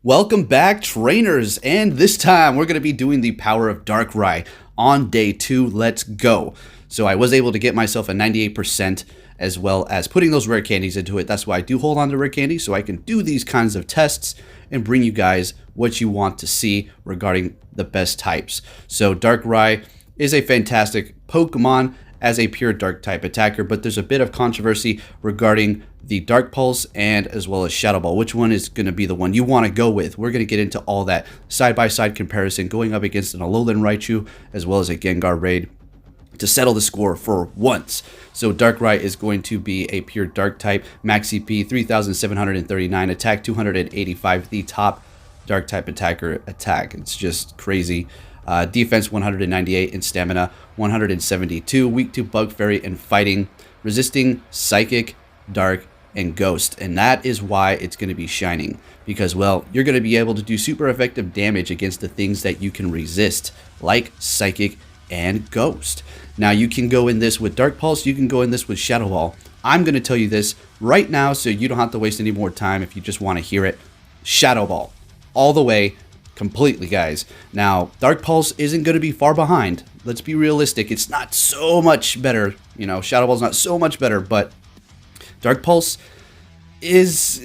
Welcome back, trainers, and this time we're going to be doing the power of Darkrai on day 2. Let's go. So I was able to get myself a 98% as well as putting those rare candies into it. That's why I do hold on to rare candy, so I can do these kinds of tests and bring you guys what you want to see regarding the best types. So Darkrai is a fantastic Pokemon as a pure dark type attacker, but there's a bit of controversy regarding the Dark Pulse and as well as Shadow Ball. Which one is going to be the one you want to go with? We're going to get into all that side-by-side comparison, going up against an Alolan Raichu as well as a Gengar Raid to settle the score for once. So Darkrai is going to be a pure dark type, max CP 3,739, attack 285, the top dark type attacker attack. It's just crazy. Defense 198 and stamina 172, weak to Bug Fairy and fighting, resisting Psychic, Dark, and Ghost. And that is why it's going to be shining, because, well, you're going to be able to do super effective damage against the things that you can resist, like Psychic and Ghost. Now, you can go in this with Dark Pulse, you can go in this with Shadow Ball. I'm going to tell you this right now so you don't have to waste any more time if you just want to hear it. Shadow Ball. All the way. Completely, guys. Now, Dark Pulse isn't going to be far behind. Let's be realistic. It's not so much better. You know, Shadow Ball's not so much better, but Dark Pulse is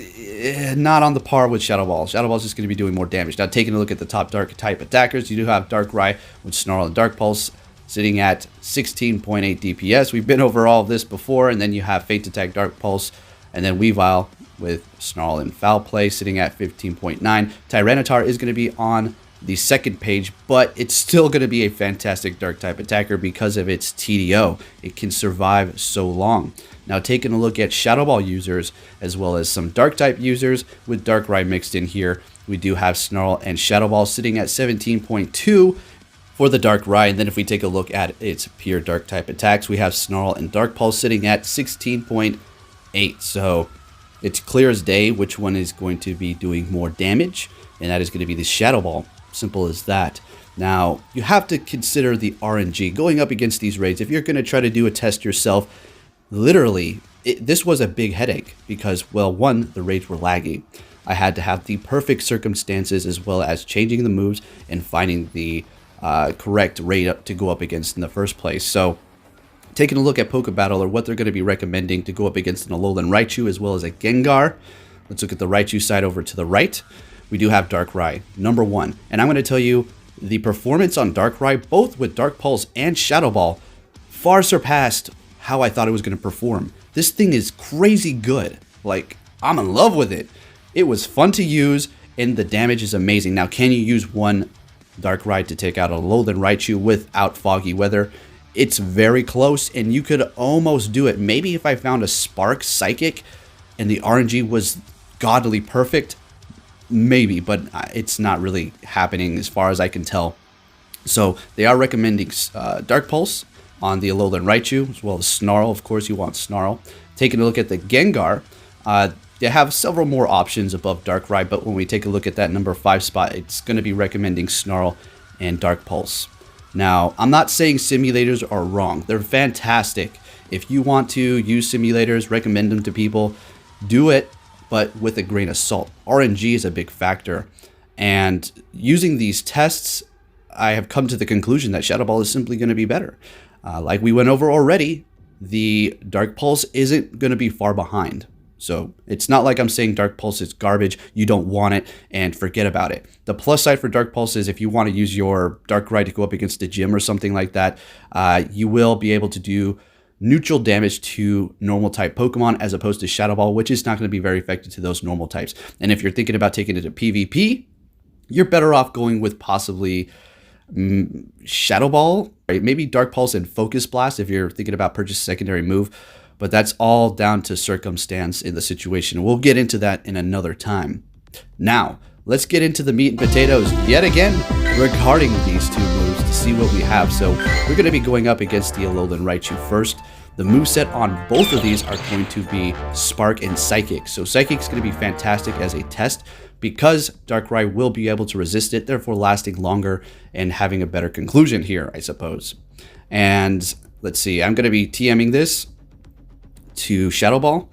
not on the par with Shadow Ball. Shadow Ball's just going to be doing more damage. Now, taking a look at the top dark type attackers, you do have Darkrai with Snarl and Dark Pulse sitting at 16.8 DPS. We've been over all of this before, and then you have Faint Attack, Dark Pulse, and then Weavile with Snarl and Foul Play sitting at 15.9. Tyranitar is going to be on the second page, but it's still going to be a fantastic dark type attacker because of its TDO. It can survive so long. Now, taking a look at Shadow Ball users as well as some dark type users with Darkrai mixed in here, we do have Snarl and Shadow Ball sitting at 17.2 for the Darkrai. And then if we take a look at its pure dark type attacks, we have Snarl and Dark Pulse sitting at 16.8. So it's clear as day which one is going to be doing more damage, and that is going to be the Shadow Ball. Simple as that. Now, you have to consider the RNG going up against these raids. If you're going to try to do a test yourself, literally, this was a big headache because, well, one, the raids were laggy. I had to have the perfect circumstances as well as changing the moves and finding the correct raid to go up against in the first place. So, taking a look at Pokebatter, or what they're going to be recommending to go up against an Alolan Raichu as well as a Gengar. Let's look at the Raichu side over to the right. We do have Darkrai, number 1. And I'm going to tell you, the performance on Darkrai, both with Dark Pulse and Shadow Ball, far surpassed how I thought it was going to perform. This thing is crazy good. Like, I'm in love with it. It was fun to use, and the damage is amazing. Now, can you use one Darkrai to take out a Alolan Raichu without foggy weather? It's very close, and you could almost do it. Maybe if I found a Spark Psychic and the RNG was godly perfect, maybe, but it's not really happening as far as I can tell. So they are recommending Dark Pulse on the Alolan Raichu, as well as Snarl. Of course, you want Snarl. Taking a look at the Gengar, they have several more options above Darkrai, but when we take a look at that number 5 spot, it's going to be recommending Snarl and Dark Pulse. Now, I'm not saying simulators are wrong. They're fantastic. If you want to use simulators, recommend them to people, do it, but with a grain of salt. RNG is a big factor. And using these tests, I have come to the conclusion that Shadow Ball is simply going to be better. Like we went over already, the Dark Pulse isn't going to be far behind. So it's not like I'm saying Dark Pulse is garbage, you don't want it, and forget about it. The plus side for Dark Pulse is if you want to use your Darkrai to go up against a gym or something like that, you will be able to do neutral damage to normal type Pokemon as opposed to Shadow Ball, which is not going to be very effective to those normal types. And if you're thinking about taking it to PvP, you're better off going with possibly Shadow Ball, right? Maybe Dark Pulse and Focus Blast if you're thinking about purchase a secondary move. But that's all down to circumstance in the situation. We'll get into that in another time. Now, let's get into the meat and potatoes yet again regarding these two moves to see what we have. So we're going to be going up against the Alolan Raichu first. The moveset on both of these are going to be Spark and Psychic. So Psychic's going to be fantastic as a test because Darkrai will be able to resist it, therefore lasting longer and having a better conclusion here, I suppose. And let's see, I'm going to be TMing this to Shadow Ball,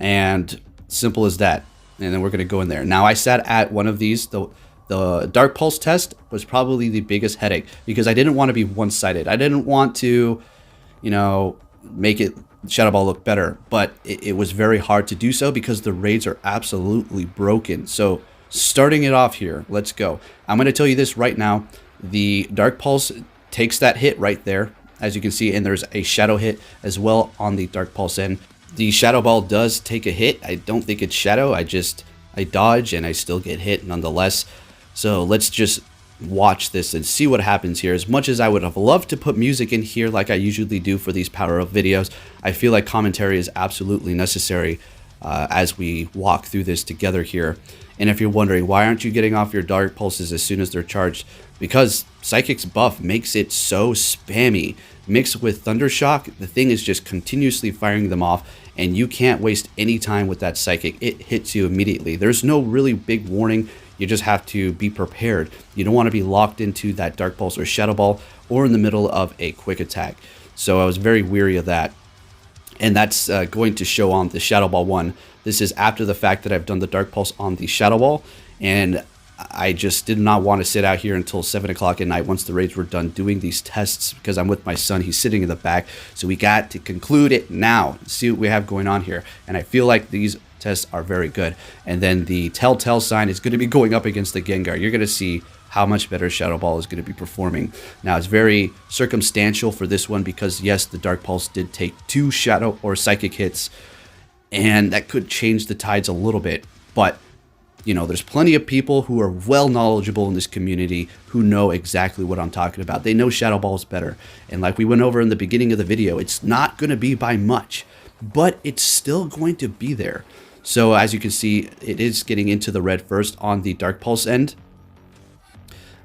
and simple as that. and then we're going to go in there. Now I sat at one of these. The Dark Pulse test was probably the biggest headache because I didn't want to be one-sided. I didn't want to, you know, make it Shadow Ball look better, but it was very hard to do so because the raids are absolutely broken. So starting it off here, let's go. I'm going to tell you this right now. The Dark Pulse takes that hit right there, as you can see, and there's a Shadow hit as well on the Dark Pulse end. The Shadow Ball does take a hit. I don't think it's Shadow. I dodge and I still get hit nonetheless. So let's just watch this and see what happens here. As much as I would have loved to put music in here like I usually do for these Power Up videos, I feel like commentary is absolutely necessary as we walk through this together here. And if you're wondering, why aren't you getting off your Dark Pulses as soon as they're charged? Because Psychic's buff makes it so spammy. Mixed with Thundershock, the thing is just continuously firing them off, and you can't waste any time with that Psychic. It hits you immediately. There's no really big warning. You just have to be prepared. You don't want to be locked into that Dark Pulse or Shadow Ball or in the middle of a quick attack. So I was very weary of that. And that's going to show on the Shadow Ball one. This is after the fact that I've done the Dark Pulse on the Shadow Ball. And I just did not want to sit out here until 7 o'clock at night once the raids were done doing these tests because I'm with my son. He's sitting in the back. So we got to conclude it now. See what we have going on here. And I feel like these tests are very good. And then the Telltale sign is going to be going up against the Gengar. You're going to see how much better Shadow Ball is going to be performing. Now, it's very circumstantial for this one because, yes, the Dark Pulse did take 2 Shadow or Psychic hits, and that could change the tides a little bit. But, you know, there's plenty of people who are well knowledgeable in this community who know exactly what I'm talking about. They know Shadow Ball is better. And like we went over in the beginning of the video, it's not going to be by much, but it's still going to be there. So as you can see, it is getting into the red first on the Dark Pulse end.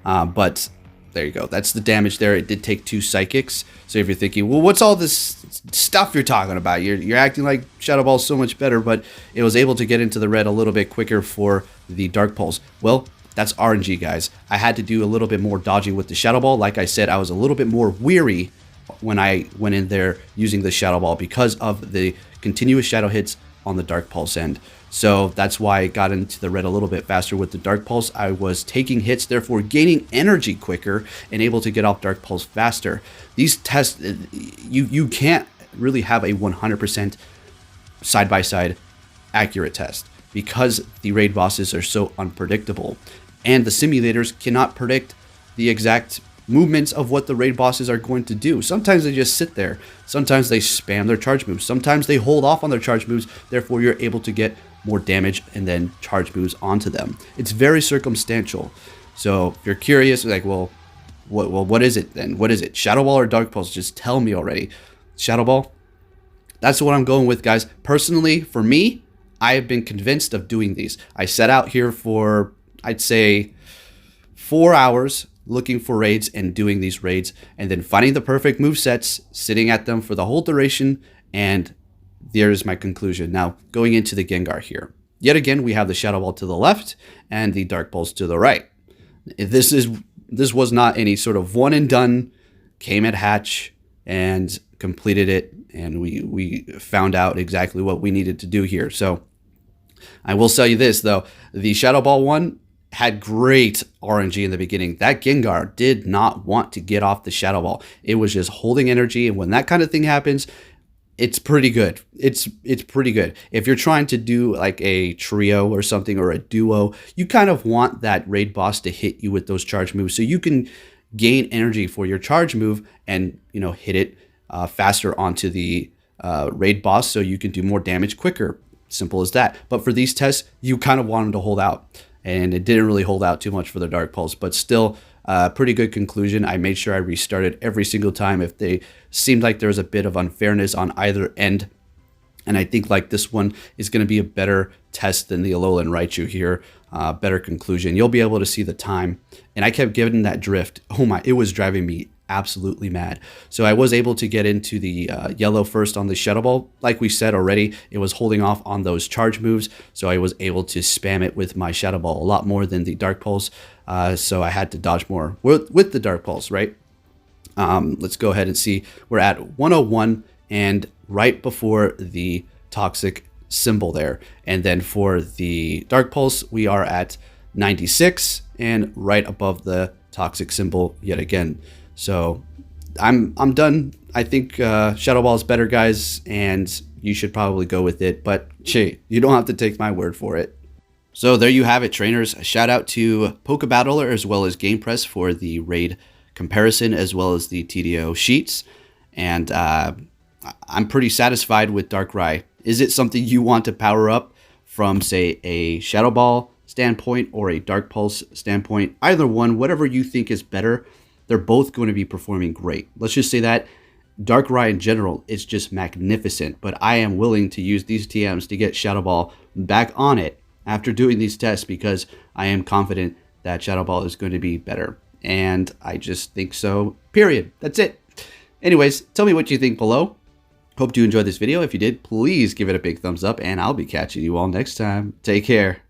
But there you go. That's the damage there. It did take 2 Psychics. So if you're thinking, well, what's all this stuff you're talking about? You're acting like Shadow Ball is so much better, but it was able to get into the red a little bit quicker for the Dark Pulse. Well, that's RNG, guys. I had to do a little bit more dodging with the Shadow Ball. Like I said, I was a little bit more weary when I went in there using the Shadow Ball because of the continuous Shadow hits on the Dark Pulse end. So that's why I got into the red a little bit faster with the Dark Pulse. I was taking hits, therefore gaining energy quicker and able to get off Dark Pulse faster. These tests, you can't really have a 100% side-by-side accurate test because the raid bosses are so unpredictable. And the simulators cannot predict the exact movements of what the raid bosses are going to do. Sometimes they just sit there. Sometimes they spam their charge moves. Sometimes they hold off on their charge moves. Therefore, you're able to get more damage and then charge moves onto them. It's very circumstantial. So if you're curious, like, well, what is it then? What is it? Shadow Ball or Dark Pulse? Just tell me already. Shadow Ball? That's what I'm going with, guys. Personally, for me, I have been convinced of doing these. I set out here for, I'd say, 4 hours looking for raids and doing these raids and then finding the perfect move sets, sitting at them for the whole duration, and there's my conclusion. Now, going into the Gengar here. Yet again, we have the Shadow Ball to the left and the Dark Pulse to the right. This was not any sort of one and done, came at hatch and completed it, and we found out exactly what we needed to do here. So I will tell you this, though. The Shadow Ball one had great RNG in the beginning. That Gengar did not want to get off the Shadow Ball. It was just holding energy, and when that kind of thing happens, it's pretty good. It's pretty good. If you're trying to do like a trio or something or a duo, you kind of want that raid boss to hit you with those charge moves so you can gain energy for your charge move and, you know, hit it faster onto the raid boss so you can do more damage quicker. Simple as that. But for these tests, you kind of want them to hold out. And it didn't really hold out too much for the Dark Pulse, but still pretty good conclusion. I made sure I restarted every single time if they seemed like there was a bit of unfairness on either end. And I think like this one is going to be a better test than the Alolan Raichu here. Better conclusion. You'll be able to see the time. And I kept getting that drift. Oh my, it was driving me absolutely mad. So I was able to get into the yellow first on the Shadow Ball. Like we said already, it was holding off on those charge moves. So I was able to spam it with my Shadow Ball a lot more than the Dark Pulse. So I had to dodge more with the Dark Pulse, right? Let's go ahead and see. We're at 101 and right before the Toxic symbol there. And then for the Dark Pulse, we are at 96 and right above the toxic symbol yet again. So I'm done. I think Shadow Ball is better, guys, and you should probably go with it. But hey, you don't have to take my word for it. So there you have it, trainers. A shout out to Pokebatter as well as Gamepress for the raid comparison as well as the TDO sheets. And I'm pretty satisfied with Darkrai. Is it something you want to power up from, say, a Shadow Ball standpoint or a Dark Pulse standpoint? Either one, whatever you think is better, they're both going to be performing great. Let's just say that Darkrai in general is just magnificent, but I am willing to use these TMs to get Shadow Ball back on it after doing these tests because I am confident that Shadow Ball is going to be better. And I just think so, period. That's it. Anyways, tell me what you think below. Hope you enjoyed this video. If you did, please give it a big thumbs up, and I'll be catching you all next time. Take care.